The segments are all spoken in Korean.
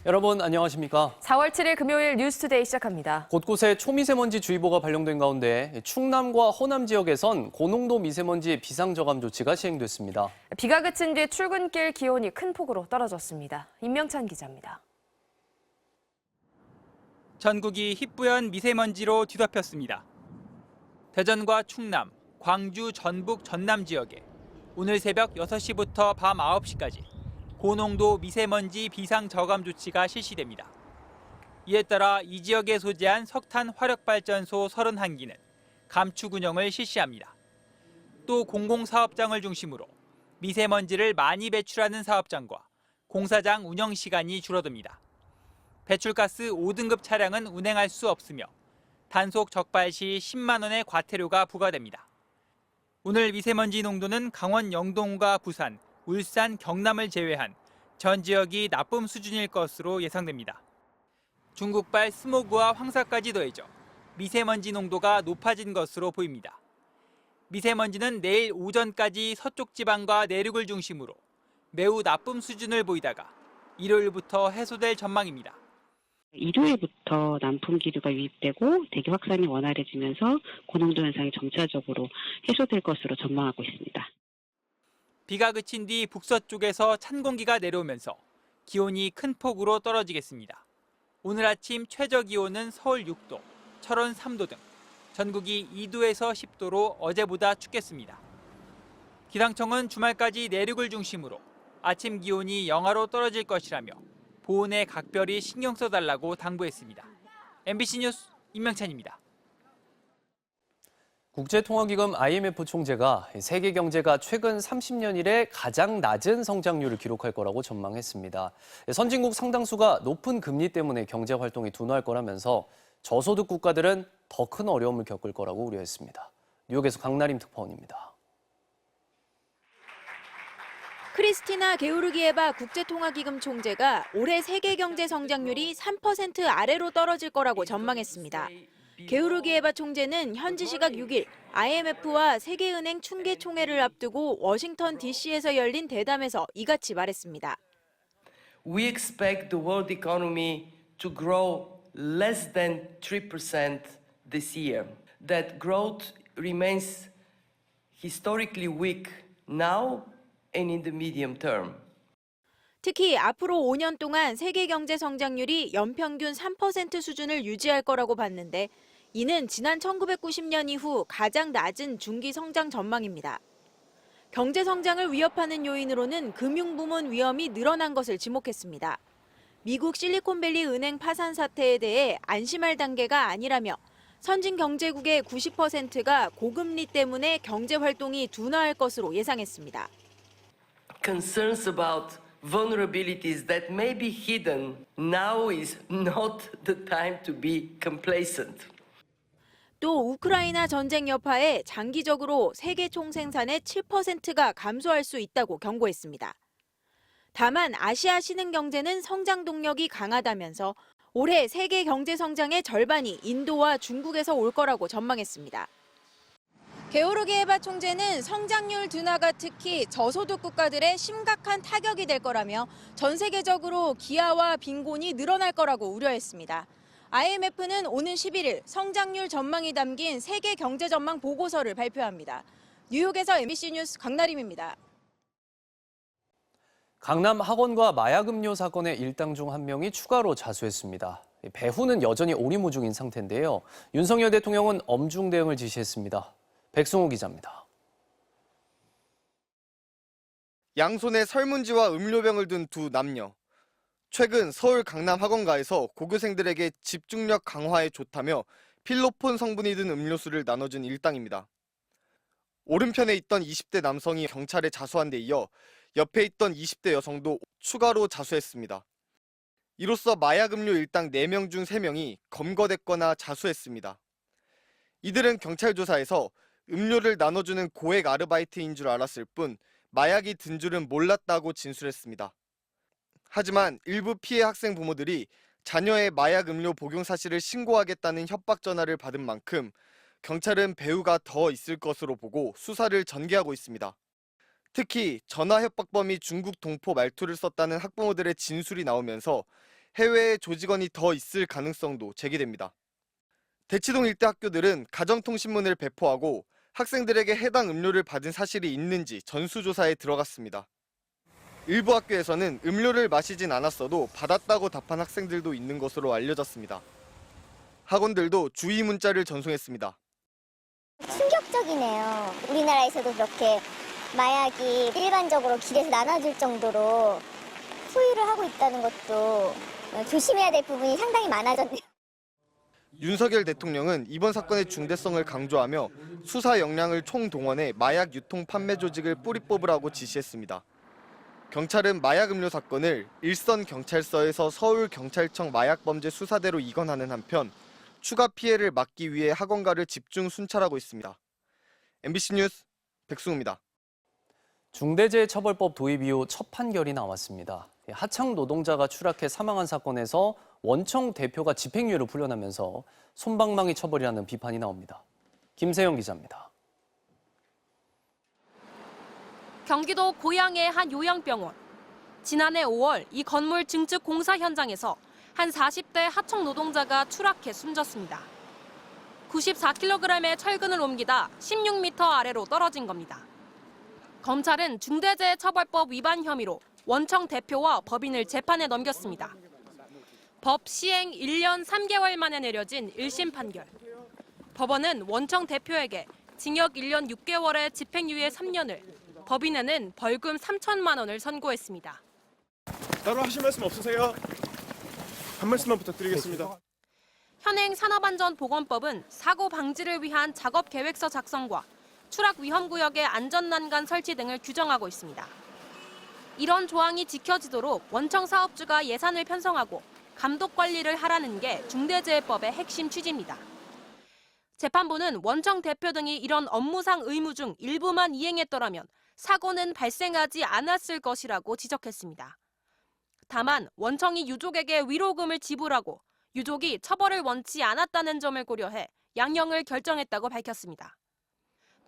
여러분 안녕하십니까? 4월 7일 금요일 뉴스투데이 시작합니다. 곳곳에 초미세먼지 주의보가 발령된 가운데 충남과 호남 지역에선 고농도 미세먼지 비상저감 조치가 시행됐습니다. 비가 그친 뒤 출근길 기온이 큰 폭으로 떨어졌습니다. 임명찬 기자입니다. 전국이 희뿌연 미세먼지로 뒤덮였습니다. 대전과 충남, 광주, 전북, 전남 지역에 오늘 새벽 6시부터 밤 9시까지 고농도 미세먼지 비상저감 조치가 실시됩니다. 이에 따라 이 지역에 소재한 석탄 화력발전소 31기는 감축 운영을 실시합니다. 또 공공사업장을 중심으로 미세먼지를 많이 배출하는 사업장과 공사장 운영 시간이 줄어듭니다. 배출가스 5등급 차량은 운행할 수 없으며 단속 적발 시 10만 원의 과태료가 부과됩니다. 오늘 미세먼지 농도는 강원 영동과 부산, 울산, 경남을 제외한 전 지역이 나쁨 수준일 것으로 예상됩니다. 중국발 스모그와 황사까지 더해져 미세먼지 농도가 높아진 것으로 보입니다. 미세먼지는 내일 오전까지 서쪽 지방과 내륙을 중심으로 매우 나쁨 수준을 보이다가 일요일부터 해소될 전망입니다. 일요일부터 남풍 기류가 유입되고 대기 확산이 원활해지면서 고농도 현상이 점차적으로 해소될 것으로 전망하고 있습니다. 비가 그친 뒤 북서쪽에서 찬 공기가 내려오면서 기온이 큰 폭으로 떨어지겠습니다. 오늘 아침 최저 기온은 서울 6도, 철원 3도 등 전국이 2도에서 10도로 어제보다 춥겠습니다. 기상청은 주말까지 내륙을 중심으로 아침 기온이 영하로 떨어질 것이라며 보온에 각별히 신경 써달라고 당부했습니다. MBC 뉴스 임명찬입니다. 국제통화기금 IMF 총재가 세계 경제가 최근 30년 이래 가장 낮은 성장률을 기록할 거라고 전망했습니다. 선진국 상당수가 높은 금리 때문에 경제 활동이 둔화할 거라면서 저소득 국가들은 더 큰 어려움을 겪을 거라고 우려했습니다. 뉴욕에서 강나림 특파원입니다. 크리스티나 게오르기에바 국제통화기금 총재가 올해 세계 경제 성장률이 3% 아래로 떨어질 거라고 전망했습니다. 게오르기에바 총재는 현지 시각 6일 IMF와 세계은행 충계총회를 앞두고 워싱턴 DC에서 열린 대담에서 이같이 말했습니다. We expect the world economy to grow less than 3% this year. That growth remains historically weak now and in the medium term. 특히 앞으로 5년 동안 세계 경제 성장률이 연평균 3% 수준을 유지할 거라고 봤는데 이는 지난 1990년 이후 가장 낮은 중기 성장 전망입니다. 경제 성장을 위협하는 요인으로는 금융부문 위험이 늘어난 것을 지목했습니다. 미국 실리콘밸리 은행 파산 사태에 대해 안심할 단계가 아니라며 선진 경제국의 90%가 고금리 때문에 경제 활동이 둔화할 것으로 예상했습니다. Concerns about vulnerabilities that may be hidden, now is not the time to be complacent. 또 우크라이나 전쟁 여파에 장기적으로 세계 총생산의 7%가 감소할 수 있다고 경고했습니다. 다만 아시아 신흥 경제는 성장 동력이 강하다면서 올해 세계 경제 성장의 절반이 인도와 중국에서 올 거라고 전망했습니다. 게오르기에바 총재는 성장률 둔화가 특히 저소득 국가들의 심각한 타격이 될 거라며 전 세계적으로 기아와 빈곤이 늘어날 거라고 우려했습니다. IMF는 오는 11일 성장률 전망이 담긴 세계 경제 전망 보고서를 발표합니다. 뉴욕에서 MBC 뉴스 강나림입니다. 강남 학원과 마약 음료 사건의 일당 중 한 명이 추가로 자수했습니다. 배후는 여전히 오리무중인 상태인데요. 윤석열 대통령은 엄중 대응을 지시했습니다. 백승호 기자입니다. 양손에 설문지와 음료병을 든 두 남녀. 최근 서울 강남 학원가에서 고교생들에게 집중력 강화에 좋다며 필로폰 성분이 든 음료수를 나눠준 일당입니다. 오른편에 있던 20대 남성이 경찰에 자수한 데 이어 옆에 있던 20대 여성도 추가로 자수했습니다. 이로써 마약 음료 일당 4명 중 3명이 검거됐거나 자수했습니다. 이들은 경찰 조사에서 음료를 나눠주는 고액 아르바이트인 줄 알았을 뿐 마약이 든 줄은 몰랐다고 진술했습니다. 하지만 일부 피해 학생 부모들이 자녀의 마약 음료 복용 사실을 신고하겠다는 협박 전화를 받은 만큼 경찰은 배후가 더 있을 것으로 보고 수사를 전개하고 있습니다. 특히 전화 협박범이 중국 동포 말투를 썼다는 학부모들의 진술이 나오면서 해외에 조직원이 더 있을 가능성도 제기됩니다. 대치동 일대 학교들은 가정통신문을 배포하고 학생들에게 해당 음료를 받은 사실이 있는지 전수조사에 들어갔습니다. 일부 학교에서는 음료를 마시진 않았어도 받았다고 답한 학생들도 있는 것으로 알려졌습니다. 학원들도 주의 문자를 전송했습니다. 충격적이네요. 우리나라에서도 그렇게 마약이 일반적으로 길에서 나눠줄 정도로 소유를 하고 있다는 것도 조심해야 될 부분이 상당히 많아졌네요. 윤석열 대통령은 이번 사건의 중대성을 강조하며 수사 역량을 총동원해 마약 유통 판매 조직을 뿌리 뽑으라고 지시했습니다. 경찰은 마약 음료 사건을 일선 경찰서에서 서울경찰청 마약범죄 수사대로 이관하는 한편 추가 피해를 막기 위해 학원가를 집중 순찰하고 있습니다. MBC 뉴스 백승우입니다. 중대재해처벌법 도입 이후 첫 판결이 나왔습니다. 하청 노동자가 추락해 사망한 사건에서 원청 대표가 집행유예로 풀려나면서 솜방망이 처벌이라는 비판이 나옵니다. 김세영 기자입니다. 경기도 고양의 한 요양병원. 지난해 5월 이 건물 증축 공사 현장에서 한 40대 하청 노동자가 추락해 숨졌습니다. 94kg의 철근을 옮기다 16m 아래로 떨어진 겁니다. 검찰은 중대재해처벌법 위반 혐의로 원청 대표와 법인을 재판에 넘겼습니다. 법 시행 1년 3개월 만에 내려진 1심 판결. 법원은 원청 대표에게 징역 1년 6개월에 집행유예 3년을, 법인에는 벌금 3천만 원을 선고했습니다. 따로 하실 말씀 없으세요? 한 말씀만 부탁드리겠습니다. 현행 산업안전보건법은 사고 방지를 위한 작업 계획서 작성과 추락 위험 구역의 안전난간 설치 등을 규정하고 있습니다. 이런 조항이 지켜지도록 원청 사업주가 예산을 편성하고 감독 관리를 하라는 게 중대재해법의 핵심 취지입니다. 재판부는 원청 대표 등이 이런 업무상 의무 중 일부만 이행했더라면 사고는 발생하지 않았을 것이라고 지적했습니다. 다만 원청이 유족에게 위로금을 지불하고 유족이 처벌을 원치 않았다는 점을 고려해 양형을 결정했다고 밝혔습니다.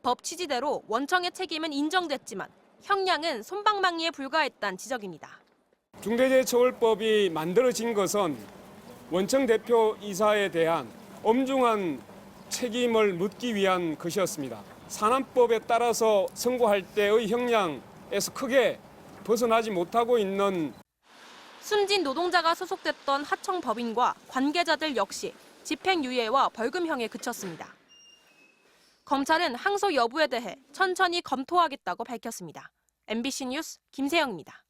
법 취지대로 원청의 책임은 인정됐지만 형량은 솜방망이에 불과했다는 지적입니다. 중대재해처벌법이 만들어진 것은 원청 대표 이사에 대한 엄중한 책임을 묻기 위한 것이었습니다. 산안법에 따라서 선고할 때의 형량에서 크게 벗어나지 못하고 있는 숨진 노동자가 소속됐던 하청 법인과 관계자들 역시 집행유예와 벌금형에 그쳤습니다. 검찰은 항소 여부에 대해 천천히 검토하겠다고 밝혔습니다. MBC 뉴스 김세영입니다.